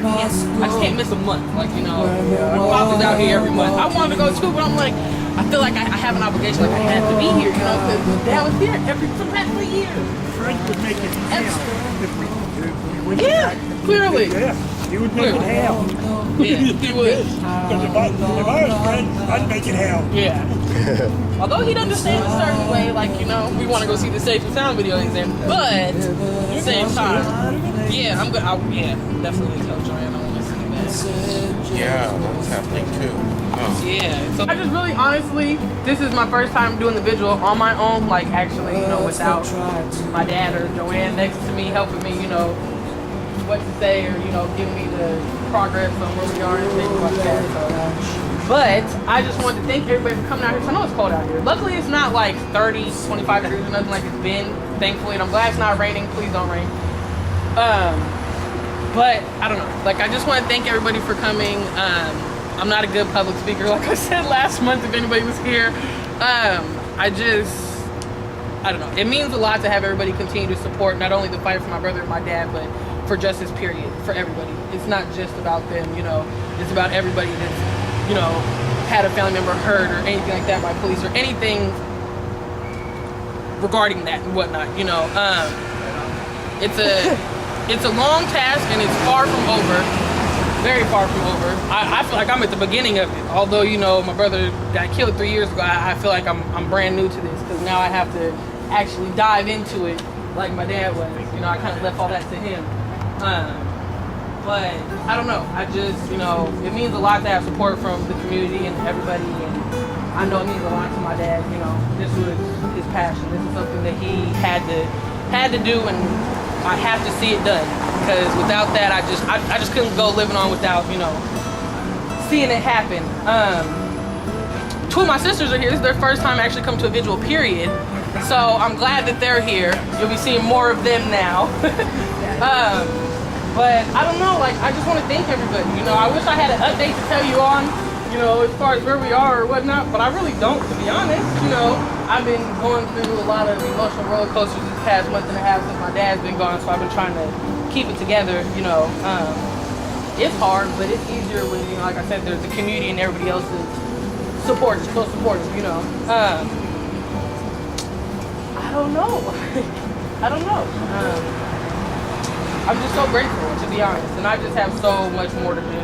I just can't miss a month. Like, you know, my father's out here every month. I wanted to go too, but I'm like, I feel like I have an obligation, like I have to be here, you know, because Dad was here for the past 3 years. Fred would make it hail if we went Yeah, back. clearly. Yeah, he would make it hail. Yeah, he would. Because if I was Fred, I'd make it hail. Yeah. Although he'd understand a certain way, like, you know, we want to go see the Safe and Sound video he's in, but at the same time, yeah, I'm good. Yeah, definitely tell Joanne I want to see that. Yeah, that's happening too. Oh. Yeah, so I just really, honestly, this is my first time doing the vigil on my own, like actually, you know, without my dad or Joanne next to me, helping me, you know, what to say or, you know, giving me the progress on where we are and things like that. So. But I just wanted to thank everybody for coming out here. So I know it's cold out here. Luckily, it's not like 30, 25 degrees or nothing like it's been, thankfully. And I'm glad it's not raining. Please don't rain. But I don't know. Like, I just want to thank everybody for coming. I'm not a good public speaker, like I said last month, if anybody was here. I don't know. It means a lot to have everybody continue to support not only the fight for my brother and my dad, but for justice, period, for everybody. It's not just about them, you know. It's about everybody that's, you know, had a family member hurt or anything like that by police or anything regarding that and whatnot, you know. It's a long task and it's far from over. Very far from over. I feel like I'm at the beginning of it. Although, you know, my brother got killed 3 years ago, I feel like I'm brand new to this because now I have to actually dive into it like my dad was. You know, I kind of left all that to him. But I don't know. I just, you know, it means a lot to have support from the community and everybody. And I know it means a lot to my dad. You know, this was his passion. This is something that he had to do, and I have to see it done. Because without that, I just couldn't go living on without, you know, seeing it happen. Two of my sisters are here. This is their first time actually come to a vigil, period. So I'm glad that they're here. You'll be seeing more of them now. But I don't know, like, I just want to thank everybody. You know, I wish I had an update to tell you on, you know, as far as where we are or whatnot, but I really don't, to be honest. You know, I've been going through a lot of emotional roller coasters this past month and a half since my dad's been gone, so I've been trying to keep it together, you know. It's hard, but it's easier when, you know, like I said, there's the community and everybody else's supporters, close supporters, you know. I don't know. I don't know. I'm just so grateful, to be honest, and I just have so much more to do.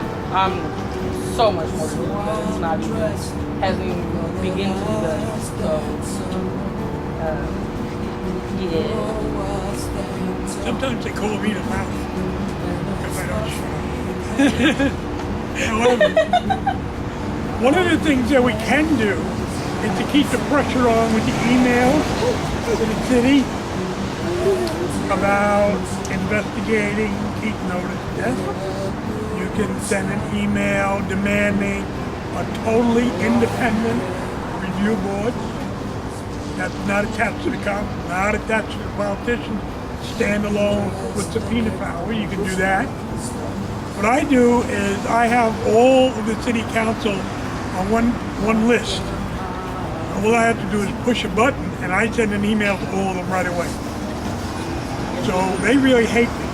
So much more to do. It's not even, hasn't even begun to be done. So, yeah. Sometimes they call me the mouth because I don't shut up. One of the things that we can do is to keep the pressure on with the emails to the city about investigating Keaton Otis' death. You can send an email demanding a totally independent review board that's not attached to the cop, not attached to the politician, stand alone with subpoena power. You can do that. What I do is I have all of the city council on one list. All I have to do is push a button and I send an email to all of them right away. So they really hate me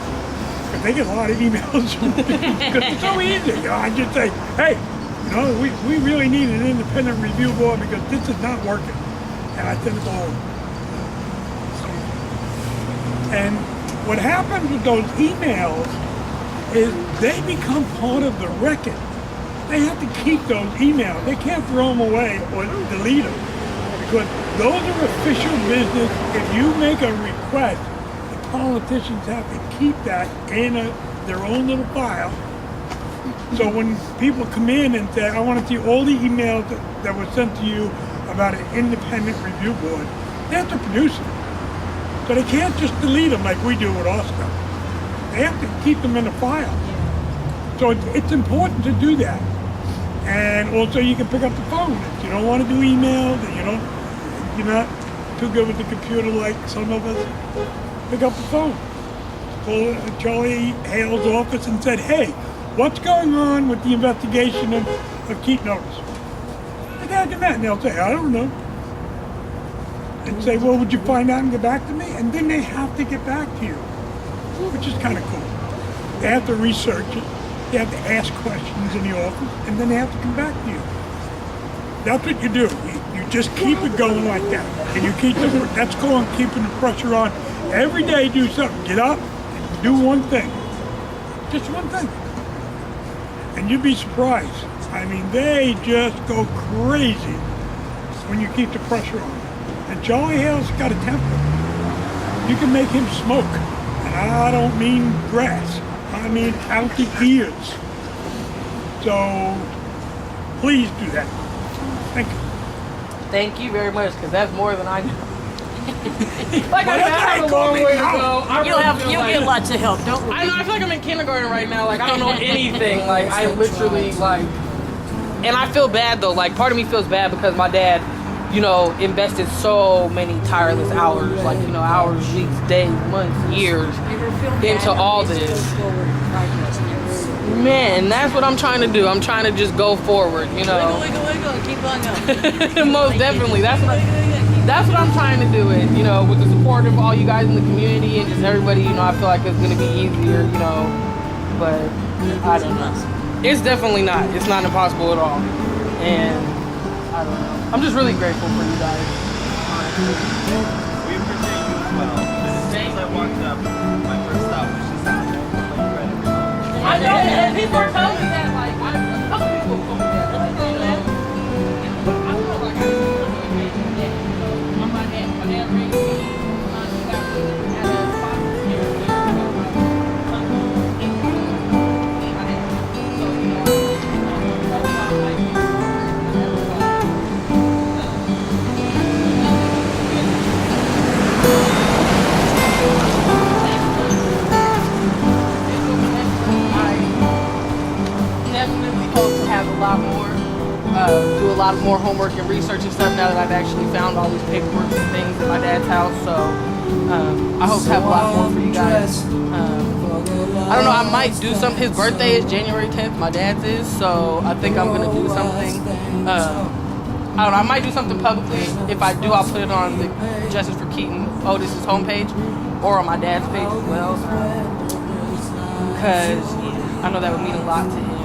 because they get a lot of emails because it's so easy. You know, I just say, hey, you know, we really need an independent review board because this is not working. And I send it to all of them. And what happens with those emails is they become part of the record. They have to keep those emails. They can't throw them away or delete them because those are official business. If you make a request, politicians have to keep that in their own little file. So when people come in and say, I want to see all the emails that were sent to you about an independent review board, they have to produce them. So they can't just delete them like we do with our stuff. They have to keep them in a file. So it's important to do that. And also you can pick up the phone. If you don't want to do emails and you're not too good with the computer like some of us, pick up the phone. Call Charlie Hale's office and said, hey, what's going on with the investigation of Keaton Otis? I got to that, and they'll say, I don't know. And say, well, would you find out and get back to me? And then they have to get back to you, which is kind of cool. They have to research it. They have to ask questions in the office, and then they have to come back to you. That's what you do. You just keep it going like that, and you keep that's going, keeping the pressure on. Every day, do something. Get up and do one thing, just one thing, and you'd be surprised. I mean, they just go crazy when you keep the pressure on. And Charlie Hale's got a temper. You can make him smoke, and I don't mean grass. I mean out the ears. So please do that. Thank you. Thank you very much, because that's more than I know. Like I said, I have a long way to go. You'll get lots of help. Don't worry. I know. I feel like I'm in kindergarten right now. Like I don't know anything. Like I literally like, and I feel bad though. Like part of me feels bad because my dad, you know, invested so many tireless hours, like you know, hours, weeks, days, months, years into all this. Man, that's what I'm trying to do. I'm trying to just go forward, you know. Wiggle, keep on going. Most definitely. That's what I'm trying to do. It, you know, with the support of all you guys in the community and just everybody, you know, I feel like it's gonna be easier, you know. But I don't know. It's definitely not. It's not impossible at all. And I don't know. I'm just really grateful for you guys. We appreciate you as well. As soon as I walked up, my first thought was just like you read everything. I know, and people are telling me that, like, a couple people told me that, like, you know, I don't know, like, I just really made my dad, you know, my dad raised me, he got me at a foster care, so, you know, that's why I like you. Definitely hope to have a lot more, do a lot of more homework and research and stuff now that I've actually found all these paperwork and things at my dad's house. So I hope to have a lot more for you guys. I don't know, I might do something. His birthday is January 10th, my dad's is, so I think I'm gonna do something. I don't know, I might do something publicly. If I do, I'll put it on the Justice for Keaton Otis's homepage or on my dad's page as well. Because I know that would mean a lot to him.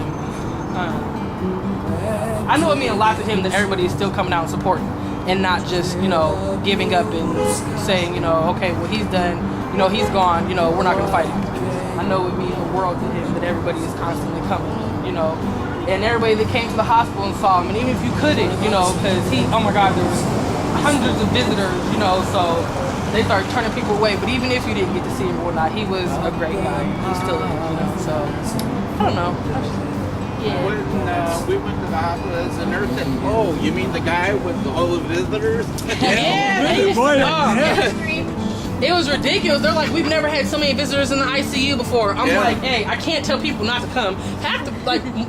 I know it means a lot to him that everybody is still coming out and supporting and not just, you know, giving up and saying, you know, okay, well, he's done, you know, he's gone, you know, we're not going to fight him. I know it means the world to him that everybody is constantly coming, you know, and everybody that came to the hospital and saw him, and even if you couldn't, you know, because he, oh my God, there was hundreds of visitors, you know, so they started turning people away, but even if you didn't get to see him or whatnot, he was a great guy. He still is, you know, so, I don't know. Yeah. When we went to the hospital as a nurse, and oh, you mean the guy with all the visitors? Yeah, they used Boy, to, yeah. it was ridiculous. They're like, we've never had so many visitors in the ICU before. I'm Yeah. like, hey, I can't tell people not to come.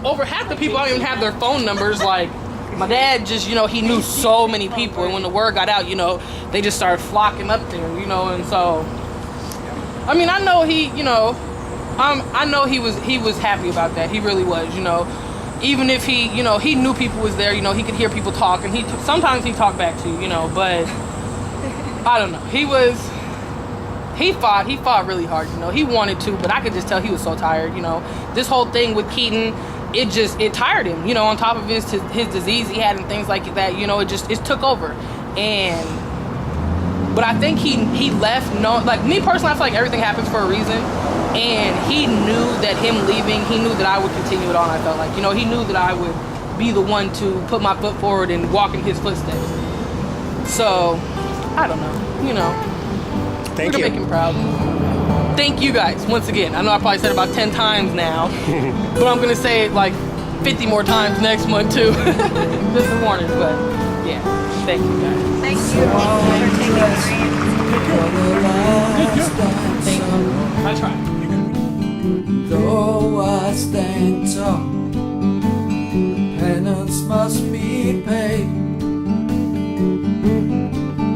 Over half the people don't even have their phone numbers. Like, my dad just, you know, he knew so many people, and when the word got out, you know, they just started flocking up there, you know, and so, I mean, I know he, you know, I know he was happy about that. He really was, you know. Even if he, you know, he knew people was there, you know, he could hear people talk, and sometimes he talked back too, you know, but I don't know. He fought really hard, you know. He wanted to, but I could just tell he was so tired, you know. This whole thing with Keaton, it tired him, you know, on top of his disease he had and things like that, you know, it took over. But I think he left, like me personally, I feel like everything happens for a reason. And he knew that him leaving, he knew that I would continue it on, I felt like. You know, he knew that I would be the one to put my foot forward and walk in his footsteps. So, I don't know, you know. We're gonna make him proud. Thank you guys, once again. I know I probably said it about 10 times now, but I'm gonna say it like 50 more times next month too. This morning, but yeah, thank you guys. Thank you. Thank you for taking the green. Thank you. I tried. Though I stand tall, penance must be paid.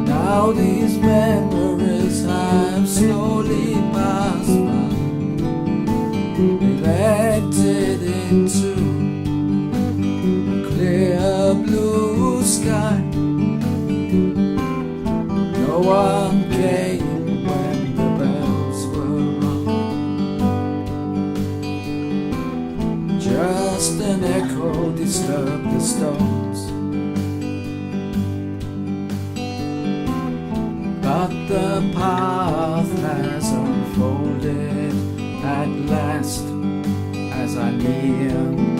Now these memories have slowly passed by, reflected into a clear blue sky. No one came when the bells were rung. up the stones. But the path has unfolded at last as I near